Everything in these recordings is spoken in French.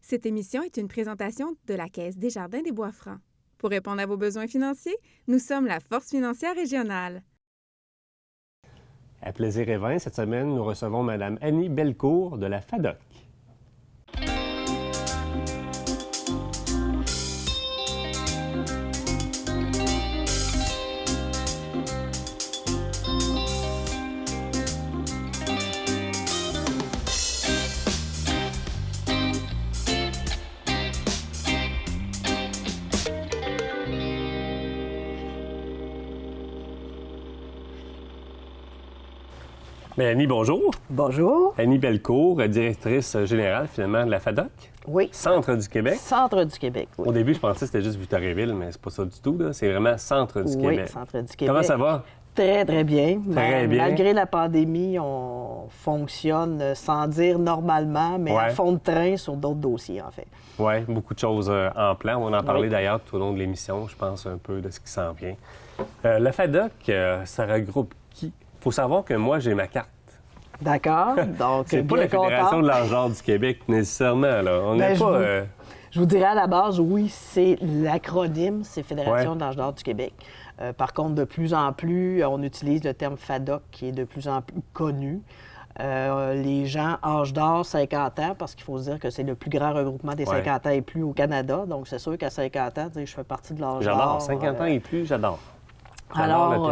Cette émission est une présentation de la Caisse Desjardins des Bois-Francs. Pour répondre à vos besoins financiers, nous sommes la Force financière régionale. À Plaisir et Vin, cette semaine, nous recevons Mme Annie Bellecourt de la FADOC. Bien, Annie, bonjour. Bonjour. Annie Bellecourt, directrice générale, finalement, de la FADOC. Oui. Centre du Québec. Centre du Québec, oui. Au début, je pensais que c'était juste Victoriaville, mais c'est pas ça du tout, là. C'est vraiment Centre du Québec. Oui, Centre du Québec. Comment ça va? Très, très bien. Très bien. Malgré la pandémie, on fonctionne sans dire normalement, mais à fond de train sur d'autres dossiers, en fait. Oui, beaucoup de choses en plan. On va en parler d'ailleurs tout au long de l'émission, je pense, un peu de ce qui s'en vient. La FADOC, ça regroupe qui? Il faut savoir que moi, j'ai ma carte. D'accord. Donc, c'est pas la Fédération de l'art d'art du Québec, nécessairement, là. On n'est pas... Je vous dirais à la base, oui, c'est l'acronyme, c'est Fédération de l'âge d'or du Québec. Par contre, de plus en plus, on utilise le terme FADOC qui est de plus en plus connu. Les gens âge d'or 50 ans, parce qu'il faut se dire que c'est le plus grand regroupement des 50 ans et plus au Canada. Donc, c'est sûr qu'à 50 ans, je fais partie de l'âge d'or. J'adore. 50 ans et plus, j'adore. Alors,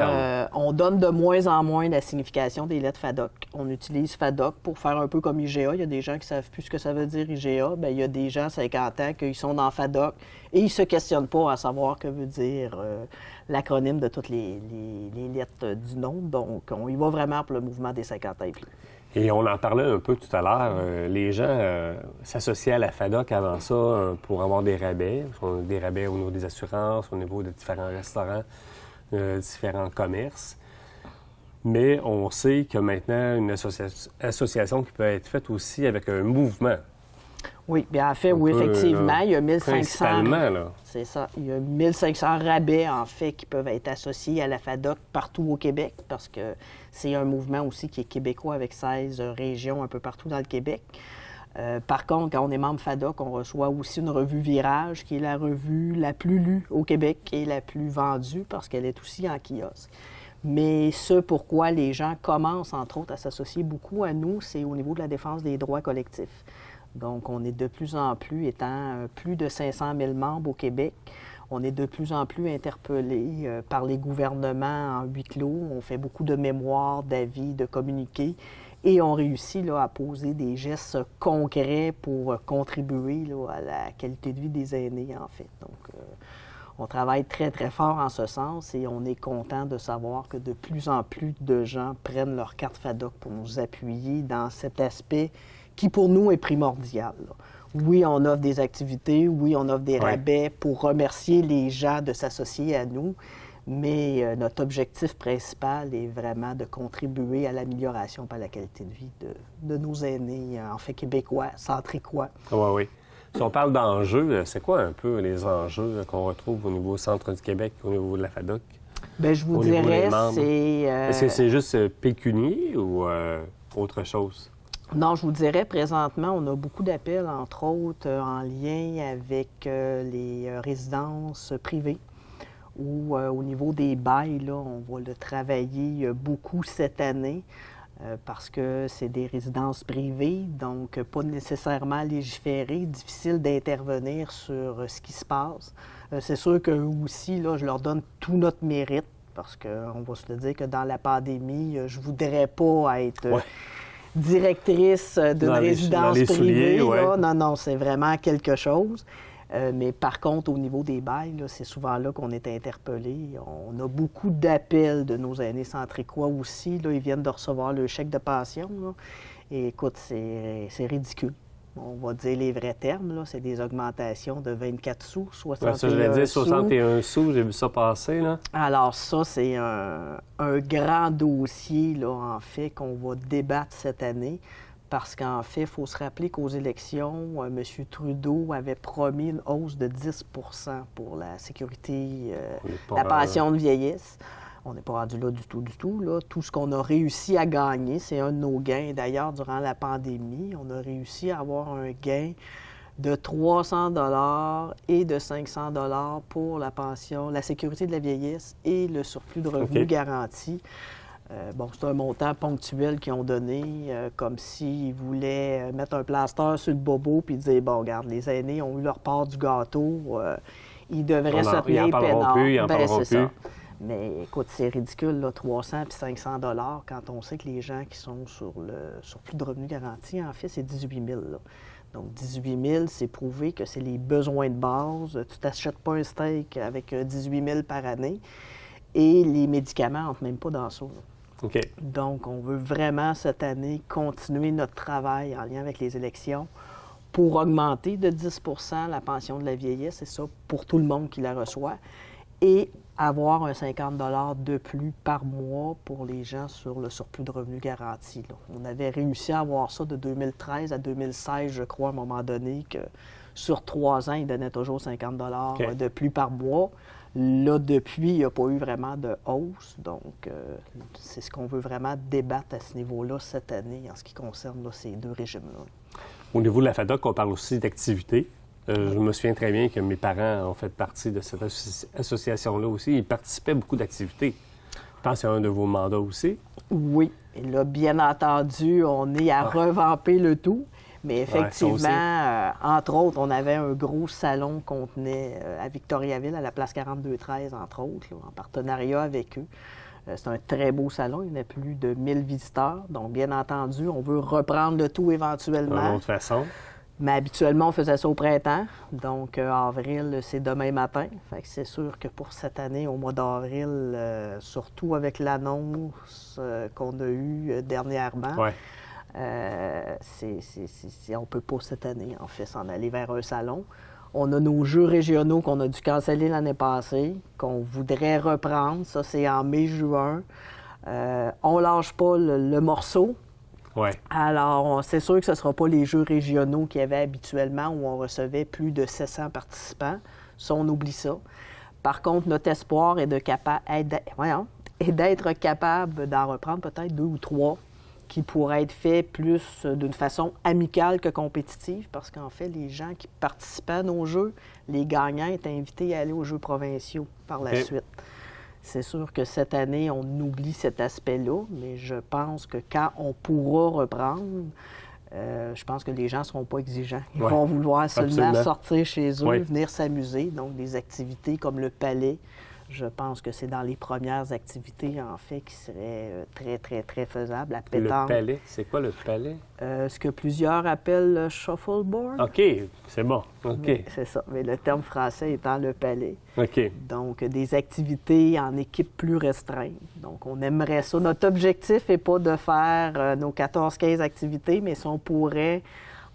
on donne de moins en moins la signification des lettres FADOC. On utilise FADOC pour faire un peu comme IGA. Il y a des gens qui ne savent plus ce que ça veut dire IGA. Bien, il y a des gens à 50 ans qui sont dans FADOC et ils ne se questionnent pas à savoir que veut dire l'acronyme de toutes les lettres du nom. Donc, on y va vraiment pour le mouvement des 50 ans et plus. Et on en parlait un peu tout à l'heure. Les gens s'associaient à la FADOC avant ça pour avoir des rabais. On a des rabais au niveau des assurances, au niveau de différents restaurants. Différents commerces. Mais on sait que maintenant, une association qui peut être faite aussi avec un mouvement. Oui, bien en fait, oui, effectivement, il y a 1500... Principalement, là. C'est ça. Il y a 1500 rabais, en fait, qui peuvent être associés à la FADOC partout au Québec, parce que c'est un mouvement aussi qui est québécois avec 16 régions un peu partout dans le Québec. Par contre, quand on est membre FADOC, on reçoit aussi une revue Virage, qui est la revue la plus lue au Québec et la plus vendue parce qu'elle est aussi en kiosque. Mais ce pourquoi les gens commencent, entre autres, à s'associer beaucoup à nous, c'est au niveau de la défense des droits collectifs. Donc, on est de plus en plus, étant plus de 500 000 membres au Québec, on est de plus en plus interpellé par les gouvernements en huis clos. On fait beaucoup de mémoires, d'avis, de communiqués. Et on réussit là, à poser des gestes concrets pour contribuer là, à la qualité de vie des aînés, en fait. Donc, on travaille très, très fort en ce sens et on est content de savoir que de plus en plus de gens prennent leur carte FADOC pour nous appuyer dans cet aspect qui, pour nous, est primordial. Là. Oui, on offre des activités, oui, on offre des rabais pour remercier les gens de s'associer à nous. Mais notre objectif principal est vraiment de contribuer à l'amélioration et à la qualité de vie de nos aînés, en fait québécois, centricois. Oui, oui. Si on parle d'enjeux, c'est quoi un peu les enjeux qu'on retrouve au niveau Centre du Québec, au niveau de la FADOC? Bien, je vous dirais, c'est... Est-ce que c'est juste pécunier ou autre chose? Non, je vous dirais, présentement, on a beaucoup d'appels, entre autres, en lien avec les résidences privées. Ou au niveau des bails, là, on va le travailler beaucoup cette année parce que c'est des résidences privées, donc pas nécessairement légiférées, difficile d'intervenir sur ce qui se passe. C'est sûr qu'eux aussi, là, je leur donne tout notre mérite parce qu'on va se le dire que dans la pandémie, je ne voudrais pas être directrice d'une résidence privée. Là. Non, c'est vraiment quelque chose. Mais par contre, au niveau des bails, là, c'est souvent là qu'on est interpellé. On a beaucoup d'appels de nos aînés centricois aussi. Là, ils viennent de recevoir le chèque de pension. Là. Et écoute, c'est ridicule. On va dire les vrais termes. Là. C'est des augmentations de 24 sous, 61 sous. Ça, je l'ai dit, 61 sous, j'ai vu ça passer. Là. Alors ça, c'est un grand dossier, là, en fait, qu'on va débattre cette année. Parce qu'en fait, il faut se rappeler qu'aux élections, M. Trudeau avait promis une hausse de 10 pour la sécurité, la pension de vieillesse. On n'est pas rendu là du tout. Là. Tout ce qu'on a réussi à gagner, c'est un de nos gains. D'ailleurs, durant la pandémie, on a réussi à avoir un gain de 300 $ et de 500 $ pour la pension, la sécurité de la vieillesse et le surplus de revenus garanti. C'est un montant ponctuel qu'ils ont donné, comme s'ils voulaient mettre un plaster sur le bobo puis dire, bon, regarde, les aînés ont eu leur part du gâteau, ils devraient se tenir peinards. Ils en parleront plus. Ça. Mais écoute, c'est ridicule, là, 300 puis 500 $ quand on sait que les gens qui sont sur le surplus de revenus garantis, en fait, c'est 18 000 là. Donc, 18 000, c'est prouvé que c'est les besoins de base. Tu ne t'achètes pas un steak avec 18 000 par année. Et les médicaments n'entrent même pas dans ça. OK. Donc, on veut vraiment, cette année, continuer notre travail en lien avec les élections pour augmenter de 10 % la pension de la vieillesse, c'est ça, pour tout le monde qui la reçoit, et avoir un 50 $ de plus par mois pour les gens sur le surplus de revenus garanti. Là. On avait réussi à avoir ça de 2013 à 2016, je crois, à un moment donné, que sur 3 ans, ils donnaient toujours 50 $ de plus par mois. Là, depuis, il n'y a pas eu vraiment de hausse. Donc, c'est ce qu'on veut vraiment débattre à ce niveau-là cette année en ce qui concerne là, ces deux régimes-là. Au niveau de la FADOC, on parle aussi d'activité. Je me souviens très bien que mes parents ont fait partie de cette association-là aussi. Ils participaient à beaucoup d'activités. Je pense que c'est un de vos mandats aussi. Oui. Et là, bien entendu, on est à revamper le tout. Mais effectivement, entre autres, on avait un gros salon qu'on tenait à Victoriaville, à la place 4213, entre autres, là, en partenariat avec eux. C'est un très beau salon. Il y en a plus de 1000 visiteurs. Donc, bien entendu, on veut reprendre le tout éventuellement. D'une autre façon. Mais habituellement, on faisait ça au printemps. Donc, avril, c'est demain matin. Fait que c'est sûr que pour cette année, au mois d'avril, surtout avec l'annonce qu'on a eue dernièrement, on ne peut pas cette année, en fait, s'en aller vers un salon. On a nos jeux régionaux qu'on a dû canceller l'année passée, qu'on voudrait reprendre. Ça, c'est en mai-juin. On lâche pas le morceau. Ouais. Alors, c'est sûr que ce ne sera pas les jeux régionaux qu'il y avait habituellement où on recevait plus de 700 participants. Ça, on oublie ça. Par contre, notre espoir est d'être capable d'en reprendre peut-être 2 ou 3 qui pourraient être faits plus d'une façon amicale que compétitive, parce qu'en fait, les gens qui participaient à nos jeux, les gagnants étaient invités à aller aux Jeux provinciaux par la suite. C'est sûr que cette année, on oublie cet aspect-là, mais je pense que quand on pourra reprendre, je pense que les gens ne seront pas exigeants. Ils vont vouloir seulement sortir chez eux, venir s'amuser. Donc, des activités comme le palais, je pense que c'est dans les premières activités, en fait, qui seraient très, très, très faisables. La pétanque. Le palais, c'est quoi le palais? Ce que plusieurs appellent le shuffleboard. OK, c'est bon. OK. C'est ça, mais le terme français étant le palais. OK. Donc, des activités en équipe plus restreinte. Donc, on aimerait ça. Notre objectif n'est pas de faire nos 14-15 activités, mais si on pourrait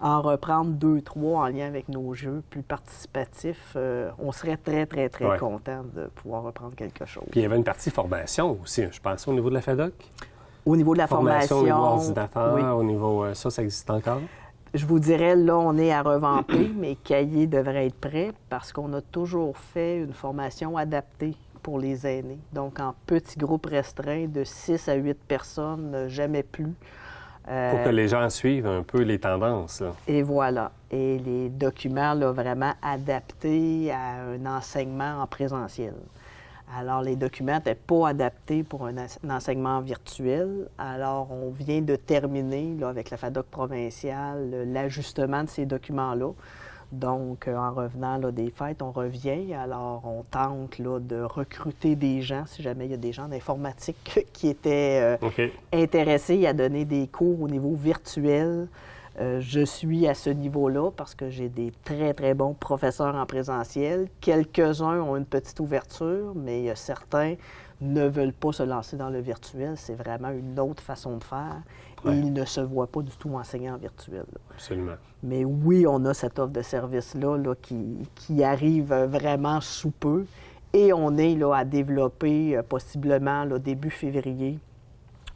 en reprendre 2-3 en lien avec nos jeux plus participatifs, on serait très, très, très content de pouvoir reprendre quelque chose. Puis il y avait une partie formation aussi, je pense, au niveau de la FADOC. Au niveau de la formation, au niveau ordinateur, au niveau... ça existe encore? Je vous dirais, là, on est à revamper, mais cahier devrait être prêt parce qu'on a toujours fait une formation adaptée pour les aînés. Donc, en petits groupes restreints de 6 à 8 personnes, jamais plus. Pour que les gens suivent un peu les tendances. Là. Et voilà. Et les documents, là, vraiment adaptés à un enseignement en présentiel. Alors, les documents n'étaient pas adaptés pour un enseignement virtuel. Alors, on vient de terminer, là, avec la FADOC provinciale, l'ajustement de ces documents-là. Donc, en revenant là, des fêtes, on revient. Alors, on tente là, de recruter des gens, si jamais il y a des gens d'informatique qui étaient intéressés à donner des cours au niveau virtuel. Je suis à ce niveau-là parce que j'ai des très, très bons professeurs en présentiel. Quelques-uns ont une petite ouverture, mais certains ne veulent pas se lancer dans le virtuel. C'est vraiment une autre façon de faire. Et ils ne se voient pas du tout enseigner en virtuel. Là. Absolument. Mais oui, on a cette offre de service-là là, qui arrive vraiment sous peu. Et on est là, à développer possiblement là, début février.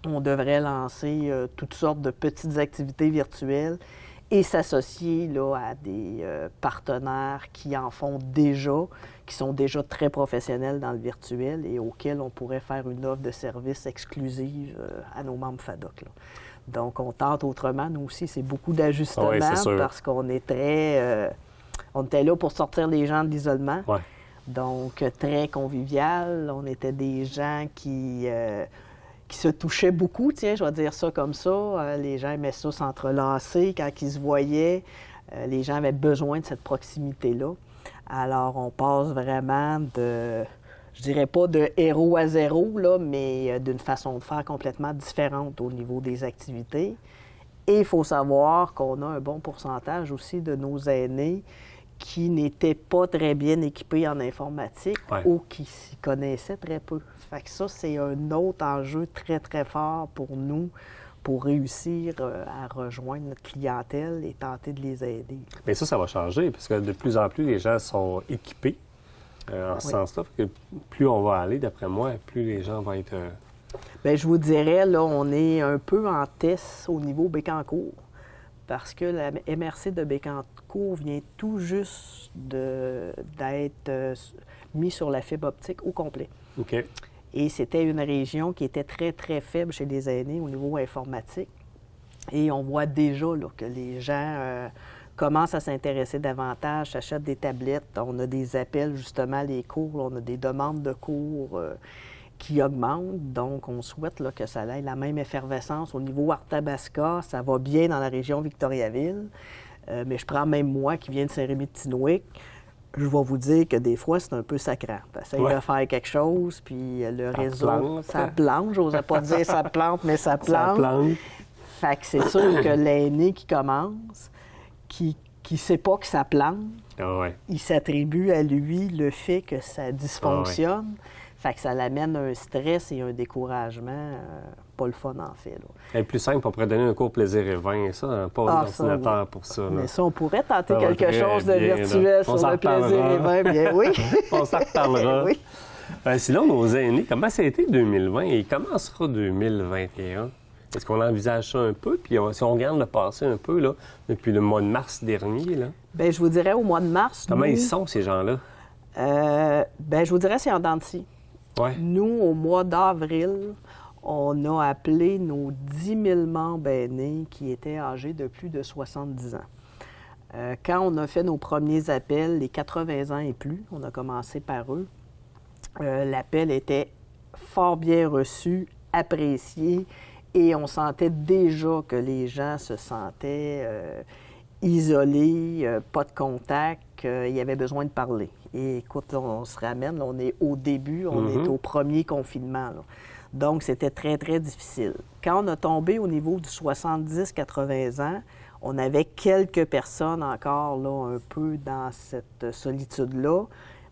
On devrait lancer toutes sortes de petites activités virtuelles et s'associer là, à des partenaires qui en font déjà, qui sont déjà très professionnels dans le virtuel et auxquels on pourrait faire une offre de service exclusive à nos membres FADOC. Là. Donc, on tente autrement. Nous aussi, c'est beaucoup d'ajustements parce qu'on est on était là pour sortir les gens de l'isolement. Ouais. Donc, très convivial. On était des gens qui se touchaient beaucoup, tiens, je vais dire ça comme ça. Les gens aimaient ça s'entrelacer quand ils se voyaient. Les gens avaient besoin de cette proximité-là. Alors, on passe vraiment je dirais pas de héros à zéro, là, mais d'une façon de faire complètement différente au niveau des activités. Et il faut savoir qu'on a un bon pourcentage aussi de nos aînés qui n'étaient pas très bien équipés en informatique ou qui s'y connaissaient très peu. Fait que ça, c'est un autre enjeu très, très fort pour nous pour réussir à rejoindre notre clientèle et tenter de les aider. Bien ça va changer parce que de plus en plus, les gens sont équipés en ce sens-là. Que plus on va aller, d'après moi, plus les gens vont être... Bien, je vous dirais, là, on est un peu en test au niveau Bécancour parce que la MRC de Bécancour vient tout juste d'être mis sur la fibre optique au complet. OK. Et c'était une région qui était très, très faible chez les aînés au niveau informatique. Et on voit déjà là, que les gens commencent à s'intéresser davantage, s'achètent des tablettes. On a des appels, justement, les cours. Là, on a des demandes de cours qui augmentent. Donc, on souhaite là, que ça ait la même effervescence au niveau Arthabasca. Ça va bien dans la région Victoriaville. Mais je prends même moi qui viens de Saint-Rémy-de-Tinouic. Je vais vous dire que des fois, c'est un peu sacrant. Tu essaies de faire quelque chose, puis le réseau, ça plante. J'osais pas dire ça plante, mais ça plante. Ça plante. Fait que c'est sûr que l'aîné qui commence, qui sait pas que ça plante, il s'attribue à lui le fait que ça dysfonctionne. Fait que ça l'amène un stress et un découragement pas le fun, en fait. Là. Et plus simple, on pourrait donner un cours plaisir et vin, ça, hein, pas un ordinateur pour ça. Là. Mais ça, on pourrait tenter quelque chose de virtuel sur le plaisir et vin, bien oui. On s'en reparlera. Oui. Sinon, nos aînés, comment ça a été 2020 et comment sera 2021? Est-ce qu'on envisage ça un peu? Puis si on regarde le passé un peu, là, depuis le mois de mars dernier, là. Bien, je vous dirais au mois de mars... Comment ils sont, ces gens-là? Bien, je vous dirais c'est en dents de scie. Ouais. Nous, au mois d'avril, on a appelé nos 10 000 membres aînés qui étaient âgés de plus de 70 ans. Quand on a fait nos premiers appels, les 80 ans et plus, on a commencé par eux, l'appel était fort bien reçu, apprécié, et on sentait déjà que les gens se sentaient isolés, pas de contact, il y avait besoin de parler. Et écoute, on se ramène, là, on est au début, on est au premier confinement. Là. Donc, c'était très, très difficile. Quand on a tombé au niveau du 70-80 ans, on avait quelques personnes encore là, un peu dans cette solitude-là,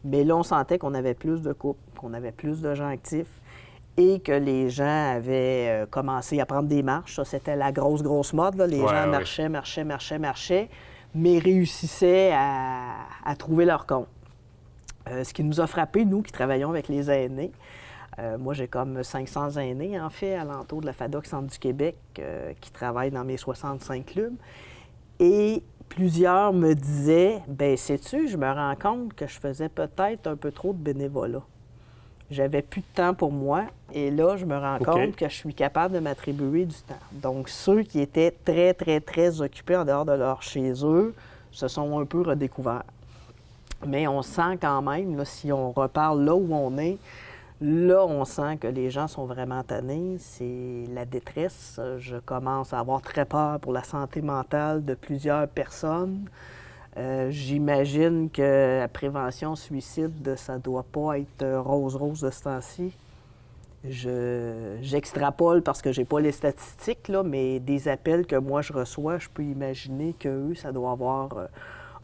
mais là, on sentait qu'on avait plus de couples, qu'on avait plus de gens actifs et que les gens avaient commencé à prendre des marches. Ça, c'était la grosse mode. Là. Les gens marchaient, mais réussissaient à trouver leur compte. Ce qui nous a frappé, nous qui travaillons avec les aînés, moi, j'ai comme 500 aînés, en fait, alentour de la FADOC Centre du Québec, qui travaillent dans mes 65 clubs. Et plusieurs me disaient, bien, sais-tu, je me rends compte que je faisais peut-être un peu trop de bénévolat. J'avais plus de temps pour moi, et là, je me rends compte que je suis capable de m'attribuer du temps. Donc, ceux qui étaient très, très, très occupés en dehors de leur chez eux se sont un peu redécouverts. Mais on sent quand même, là, si on reparle là où on est, là, on sent que les gens sont vraiment tannés. C'est la détresse. Je commence à avoir très peur pour la santé mentale de plusieurs personnes. J'imagine que la prévention suicide, ça ne doit pas être rose de ce temps-ci. J'extrapole parce que j'ai pas les statistiques, là, mais des appels que moi je reçois, je peux imaginer qu'eux, ça doit avoir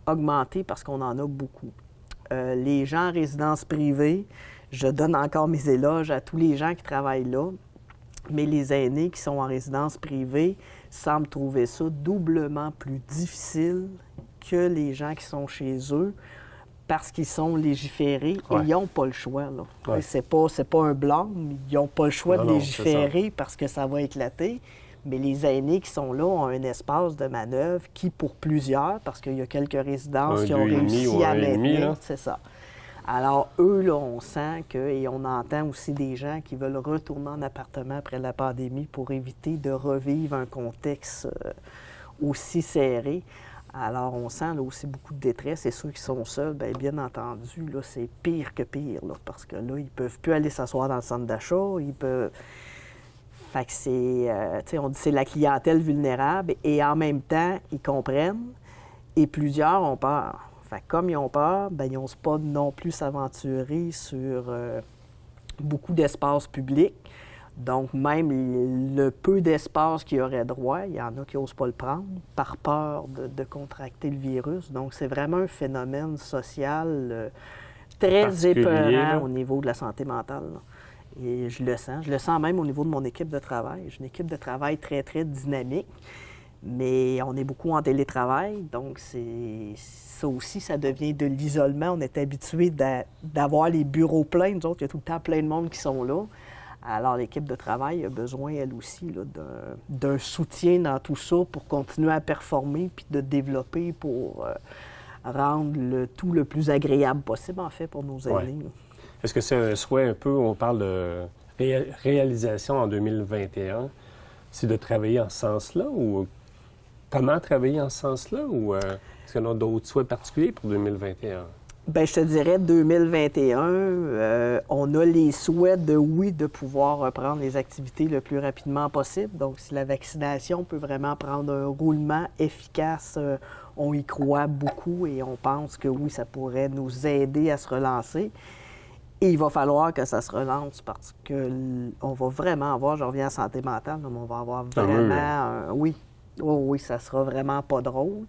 augmenté parce qu'on en a beaucoup. Les gens en résidence privée, je donne encore mes éloges à tous les gens qui travaillent là, mais les aînés qui sont en résidence privée semblent trouver ça doublement plus difficile que les gens qui sont chez eux parce qu'ils sont légiférés et ils n'ont pas le choix. Là. Ouais. C'est pas un blâme, ils n'ont pas le choix de légiférer parce que ça va éclater. Mais les aînés qui sont là ont un espace de manœuvre qui, pour plusieurs, parce qu'il y a quelques résidences qui ont réussi à maintenir, c'est ça. Alors, eux, là, on sent et on entend aussi des gens qui veulent retourner en appartement après la pandémie pour éviter de revivre un contexte aussi serré. Alors, on sent là, aussi beaucoup de détresse. Et ceux qui sont seuls, bien entendu, là, c'est pire que pire, là, parce que là, ils ne peuvent plus aller s'asseoir dans le centre d'achat. Ils peuvent... Fait que c'est, on dit c'est la clientèle vulnérable. Et en même temps, ils comprennent. Et plusieurs ont peur. Fait que comme ils ont peur, ils n'osent pas non plus s'aventurer sur beaucoup d'espaces publics. Donc, même le peu d'espace qu'il y aurait droit, il y en a qui n'osent pas le prendre par peur de contracter le virus. Donc, c'est vraiment un phénomène social très épeurant au niveau de la santé mentale, là. Et je le sens. Je le sens même au niveau de mon équipe de travail. J'ai une équipe de travail très, très dynamique. Mais on est beaucoup en télétravail, donc ça aussi, ça devient de l'isolement. On est habitué d'avoir les bureaux pleins. Nous autres, il y a tout le temps plein de monde qui sont là. Alors, l'équipe de travail a besoin, elle aussi, là, d'un soutien dans tout ça pour continuer à performer puis de développer pour rendre le tout le plus agréable possible, en fait, pour nos aînés. Ouais. Est-ce que c'est un souhait un peu, on parle de réalisation en 2021, c'est de travailler en ce sens-là ou comment travailler en ce sens-là ou est-ce qu'on a d'autres souhaits particuliers pour 2021? Bien, je te dirais 2021, on a les souhaits de pouvoir reprendre les activités le plus rapidement possible. Donc, si la vaccination peut vraiment prendre un roulement efficace, on y croit beaucoup et on pense que oui, ça pourrait nous aider à se relancer. Et il va falloir que ça se relance parce qu'on va vraiment avoir, je reviens à santé mentale, mais on va avoir vraiment, oui, ça sera vraiment pas drôle.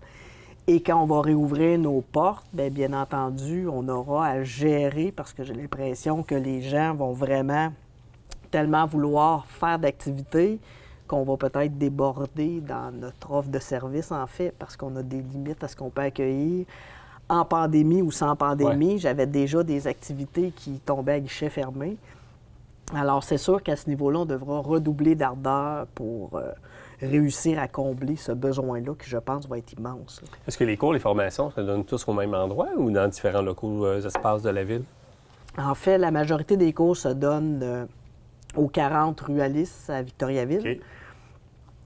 Et quand on va réouvrir nos portes, bien entendu, on aura à gérer parce que j'ai l'impression que les gens vont vraiment tellement vouloir faire d'activités qu'on va peut-être déborder dans notre offre de service, en fait, parce qu'on a des limites à ce qu'on peut accueillir. En pandémie ou sans pandémie, j'avais déjà des activités qui tombaient à guichet fermé. Alors, c'est sûr qu'à ce niveau-là, on devra redoubler d'ardeur pour réussir à combler ce besoin-là qui, je pense, va être immense. Là. Est-ce que les cours, les formations se donnent tous au même endroit ou dans différents locaux, espaces de la ville? En fait, la majorité des cours se donnent aux 40 rue Alice à Victoriaville. Okay.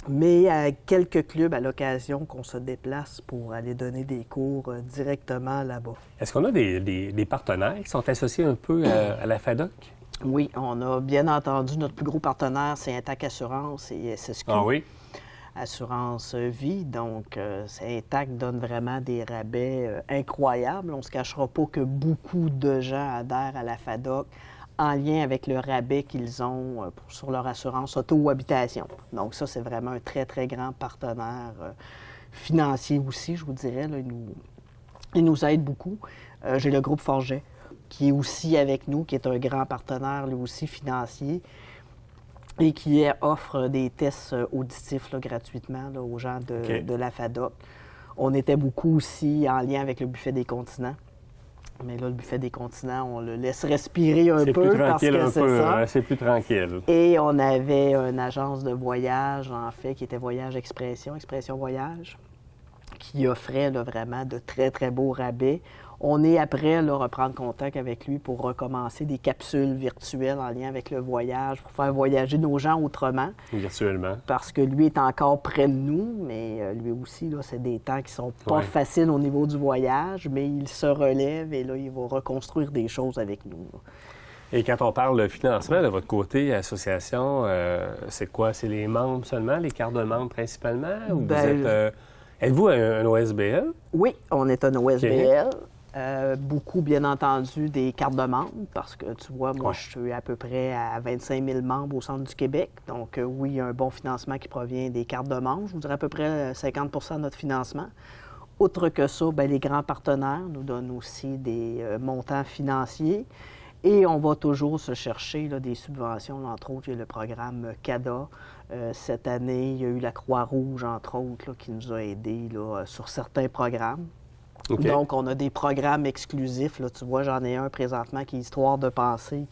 Mais à quelques clubs à l'occasion qu'on se déplace pour aller donner des cours directement là-bas. Est-ce qu'on a des partenaires qui sont associés un peu à la FADOC? Oui, on a bien entendu notre plus gros partenaire, c'est Intact Assurance et SSQ. Ah oui? Assurance Vie. Donc, Intact donne vraiment des rabais incroyables. On ne se cachera pas que beaucoup de gens adhèrent à la FADOC en lien avec le rabais qu'ils ont sur leur assurance auto ou habitation. Donc ça, c'est vraiment un très, très grand partenaire financier aussi, je vous dirais. Là, il nous aide beaucoup. J'ai le groupe Forget, qui est aussi avec nous, qui est un grand partenaire, lui aussi, financier, et qui offre des tests auditifs là, gratuitement là, aux gens de la FADOC. On était beaucoup aussi en lien avec le Buffet des Continents. Mais là, le Buffet des Continents, on le laisse respirer un peu parce que c'est ça. C'est plus tranquille. Et on avait une agence de voyage, en fait, qui était Voyage Expression Voyage, qui offrait là, vraiment de très, très beaux rabais. On est après là, reprendre contact avec lui pour recommencer des capsules virtuelles en lien avec le voyage, pour faire voyager nos gens autrement. Virtuellement. Parce que lui est encore près de nous, mais lui aussi, là, c'est des temps qui sont pas faciles au niveau du voyage, mais il se relève et là, il va reconstruire des choses avec nous. Là. Et quand on parle de financement, de votre côté, association, c'est quoi? C'est les membres seulement, les cartes de membres principalement? Ou vous êtes, êtes-vous un OSBL? Oui, on est un OSBL. Okay. Beaucoup, bien entendu, des cartes de membres, parce que, tu vois, moi, je suis à peu près à 25 000 membres au centre du Québec. Donc, oui, il y a un bon financement qui provient des cartes de membres. Je vous dirais à peu près 50 % de notre financement. Outre que ça, bien, les grands partenaires nous donnent aussi des montants financiers. Et on va toujours se chercher là, des subventions. Entre autres, il y a le programme CADA. Cette année, il y a eu la Croix-Rouge, entre autres, là, qui nous a aidés là, sur certains programmes. Okay. Donc, on a des programmes exclusifs. Là, tu vois, j'en ai un présentement qui est Histoire de penser,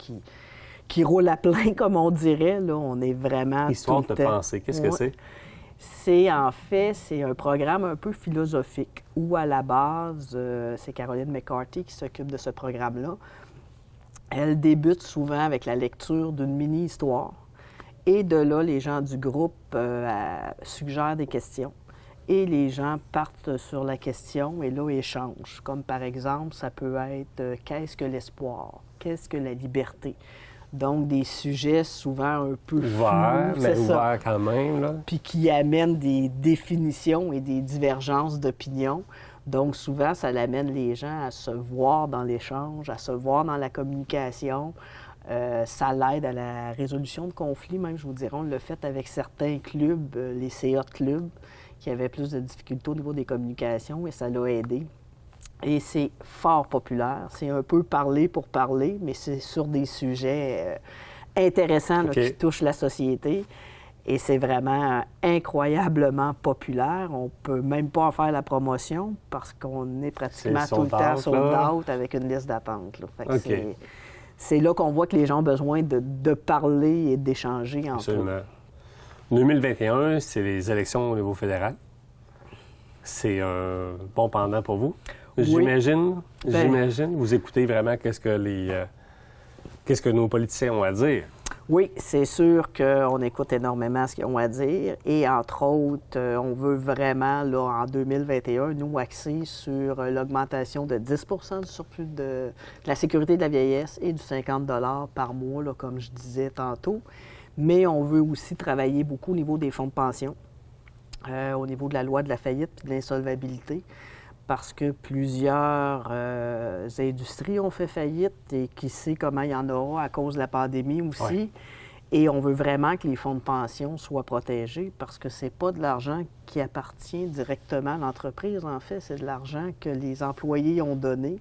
qui roule à plein, comme on dirait. Là, on est vraiment Histoire de penser, qu'est-ce que c'est? C'est un programme un peu philosophique où, à la base, c'est Caroline McCarthy qui s'occupe de ce programme-là. Elle débute souvent avec la lecture d'une mini-histoire. Et de là, les gens du groupe suggèrent des questions. Et les gens partent sur la question et là, échangent. Comme par exemple, ça peut être qu'est-ce que l'espoir? Qu'est-ce que la liberté? Donc, des sujets souvent un peu ouverts, flous, mais ouverts quand même, là. Puis qui amènent des définitions et des divergences d'opinion. Donc, souvent, ça amène les gens à se voir dans l'échange, à se voir dans la communication. Ça l'aide à la résolution de conflits, même, je vous dirais. On l'a fait avec certains clubs, les CA de clubs, qui avaient plus de difficultés au niveau des communications, et ça l'a aidé. Et c'est fort populaire. C'est un peu parler pour parler, mais c'est sur des sujets intéressants là, qui touchent la société. Et c'est vraiment incroyablement populaire. On ne peut même pas en faire la promotion parce qu'on est pratiquement tout le temps sold out avec une liste d'attente. C'est là qu'on voit que les gens ont besoin de parler et d'échanger entre eux. 2021, c'est les élections au niveau fédéral. C'est un bon pendant pour vous. Oui. J'imagine. Vous écoutez vraiment qu'est-ce que nos politiciens ont à dire. Oui, c'est sûr qu'on écoute énormément ce qu'ils ont à dire. Et entre autres, on veut vraiment, là, en 2021, nous axer sur l'augmentation de 10 du surplus de la sécurité de la vieillesse et du 50 $ par mois, là, comme je disais tantôt. Mais on veut aussi travailler beaucoup au niveau des fonds de pension, au niveau de la loi de la faillite et de l'insolvabilité, parce que plusieurs industries ont fait faillite et qui sait comment il y en aura à cause de la pandémie aussi. Ouais. Et on veut vraiment que les fonds de pension soient protégés parce que c'est pas de l'argent qui appartient directement à l'entreprise, en fait, c'est de l'argent que les employés ont donné.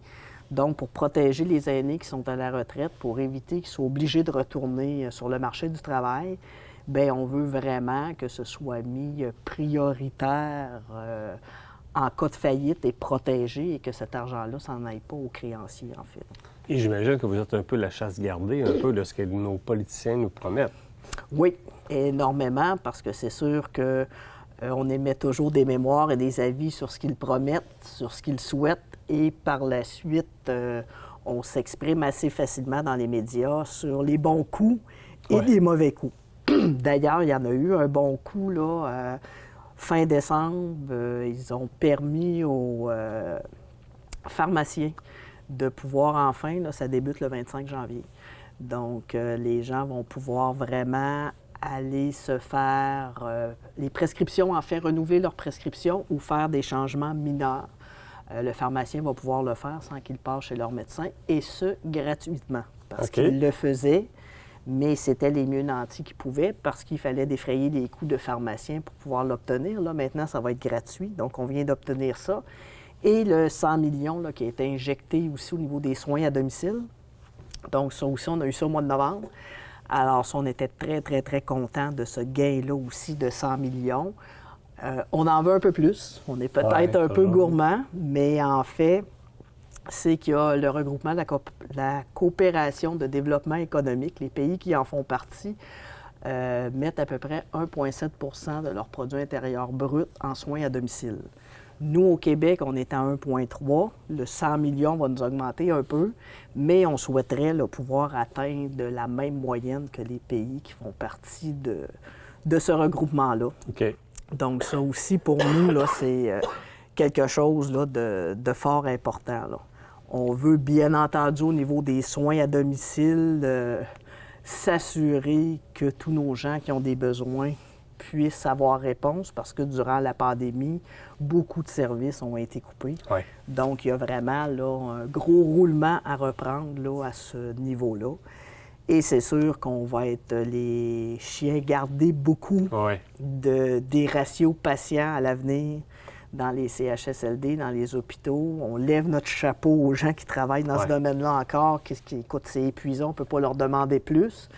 Donc, pour protéger les aînés qui sont à la retraite, pour éviter qu'ils soient obligés de retourner sur le marché du travail, bien, on veut vraiment que ce soit mis prioritaire en cas de faillite et protégé et que cet argent-là s'en aille pas aux créanciers, en fait. Et j'imagine que vous êtes un peu la chasse gardée, un peu de ce que nos politiciens nous promettent. Oui, énormément, parce que c'est sûr que on émet toujours des mémoires et des avis sur ce qu'ils promettent, sur ce qu'ils souhaitent, et par la suite, on s'exprime assez facilement dans les médias sur les bons coups et les mauvais coups. D'ailleurs, il y en a eu un bon coup, là, fin décembre. Ils ont permis aux pharmaciens de pouvoir enfin, là, ça débute le 25 janvier. Donc, les gens vont pouvoir vraiment aller se faire les prescriptions, en fait, renouveler leurs prescriptions ou faire des changements mineurs. Le pharmacien va pouvoir le faire sans qu'il passe chez leur médecin, et ce, gratuitement. Parce qu'il le faisait, mais c'était les mieux nantis qui pouvaient parce qu'il fallait défrayer les coûts de pharmacien pour pouvoir l'obtenir. Là, maintenant, ça va être gratuit, donc on vient d'obtenir ça. Et le 100 millions là, qui a été injecté aussi au niveau des soins à domicile. Donc, ça aussi, on a eu ça au mois de novembre. Alors, ça, on était très, très, très contents de ce gain-là aussi de 100 millions. On en veut un peu plus. On est peut-être un peu gourmand, mais en fait, c'est qu'il y a le regroupement de la coopération de développement économique. Les pays qui en font partie mettent à peu près 1,7 % de leur produit intérieur brut en soins à domicile. Nous, au Québec, on est à 1,3. Le 100 millions va nous augmenter un peu, mais on souhaiterait là, pouvoir atteindre la même moyenne que les pays qui font partie de ce regroupement-là. OK. Donc, ça aussi, pour nous, là, c'est quelque chose là, de fort important. Là. On veut, bien entendu, au niveau des soins à domicile, s'assurer que tous nos gens qui ont des besoins puissent avoir réponse parce que durant la pandémie, beaucoup de services ont été coupés. Ouais. Donc, il y a vraiment là, un gros roulement à reprendre là, à ce niveau-là. Et c'est sûr qu'on va être les chiens gardés beaucoup des ratios patients à l'avenir dans les CHSLD, dans les hôpitaux. On lève notre chapeau aux gens qui travaillent dans ce domaine-là encore. Écoute, c'est épuisant, on ne peut pas leur demander plus.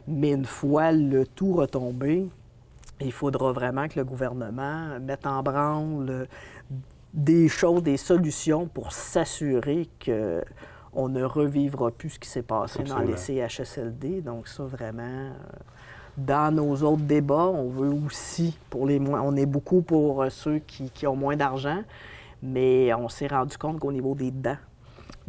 Mais une fois le tout retombé, il faudra vraiment que le gouvernement mette en branle des choses, des solutions pour s'assurer qu'on ne revivra plus ce qui s'est passé dans les CHSLD. Donc ça, vraiment, Dans nos autres débats, on veut aussi, on est beaucoup pour ceux qui ont moins d'argent, mais on s'est rendu compte qu'au niveau des dents,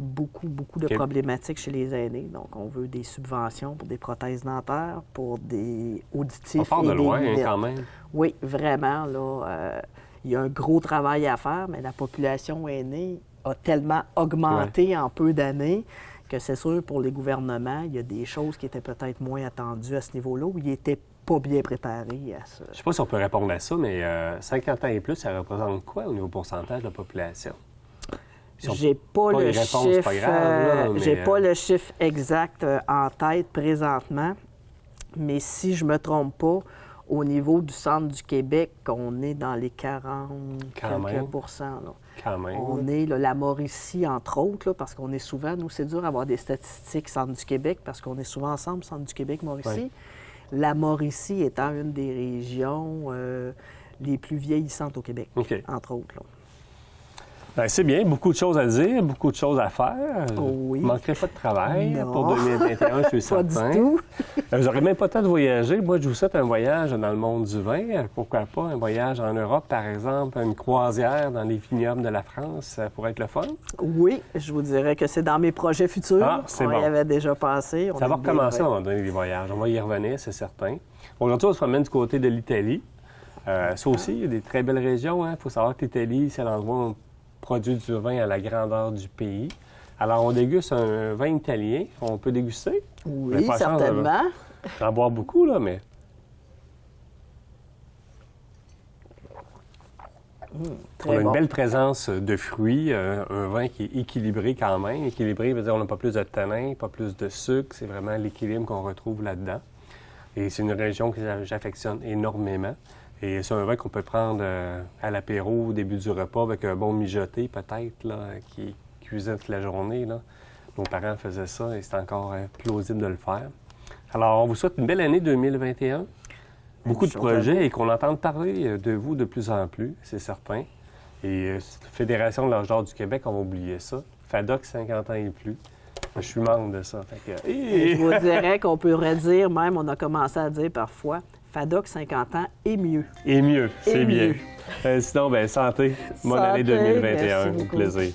beaucoup de problématiques chez les aînés. Donc, on veut des subventions pour des prothèses dentaires, pour des auditifs. On part de loin, quand même. Oui, vraiment, là, il y a un gros travail à faire, mais la population aînée a tellement augmenté en peu d'années que c'est sûr, pour les gouvernements, il y a des choses qui étaient peut-être moins attendues à ce niveau-là, où ils n'étaient pas bien préparés à ça. Je ne sais pas si on peut répondre à ça, mais 50 ans et plus, ça représente quoi au niveau pourcentage de la population? J'ai pas le chiffre. J'ai pas le chiffre exact en tête présentement, mais si je me trompe pas, au niveau du centre du Québec, on est dans les 40 quelques pourcents. Là. Quand même. On est là, la Mauricie, entre autres, là, parce qu'on est souvent, nous, c'est dur d'avoir des statistiques centre du Québec, parce qu'on est souvent ensemble, centre du Québec, Mauricie. Oui. La Mauricie étant une des régions les plus vieillissantes au Québec, entre autres. Là. Bien, c'est bien, beaucoup de choses à dire, beaucoup de choses à faire. Oui. Il ne manquerait pas de travail pour 2021, je suis certain. Pas du tout. Vous n'aurez même pas le temps de voyager. Moi, je vous souhaite un voyage dans le monde du vin. Pourquoi pas un voyage en Europe, par exemple, une croisière dans les vignobles de la France, ça pourrait être le fun? Oui, je vous dirais que c'est dans mes projets futurs. Ah, c'est bon. On y avait déjà passé. Ça va recommencer à un moment donné, les voyages. On va y revenir, c'est certain. Aujourd'hui, on se promène du côté de l'Italie. Ça aussi, il y a des très belles régions. Il faut savoir que l'Italie, c'est l'endroit où on produit du vin à la grandeur du pays. Alors, on déguste un vin italien. On peut déguster? Oui, certainement. J'en bois beaucoup, là, mais... On a une belle présence de fruits, un vin qui est équilibré quand même. Équilibré veut dire qu'on n'a pas plus de tanin, pas plus de sucre. C'est vraiment l'équilibre qu'on retrouve là-dedans. Et c'est une région que j'affectionne énormément. Et c'est un vin qu'on peut prendre à l'apéro au début du repas avec un bon mijoté peut-être, là, qui cuisine toute la journée. Là. Nos parents faisaient ça et c'est encore plausible de le faire. Alors, on vous souhaite une belle année 2021. Beaucoup de projets et qu'on entende parler de vous de plus en plus, c'est certain. Et Fédération de l'âge d'or du Québec, on va oublier ça. FADOC 50 ans et plus. Je suis membre de ça. Fait que... Je vous dirais qu'on pourrait dire, même, on a commencé à dire parfois, FADOC 50 ans et mieux. Et mieux, c'est bien. Sinon, santé. Bonne année 2021. Au plaisir.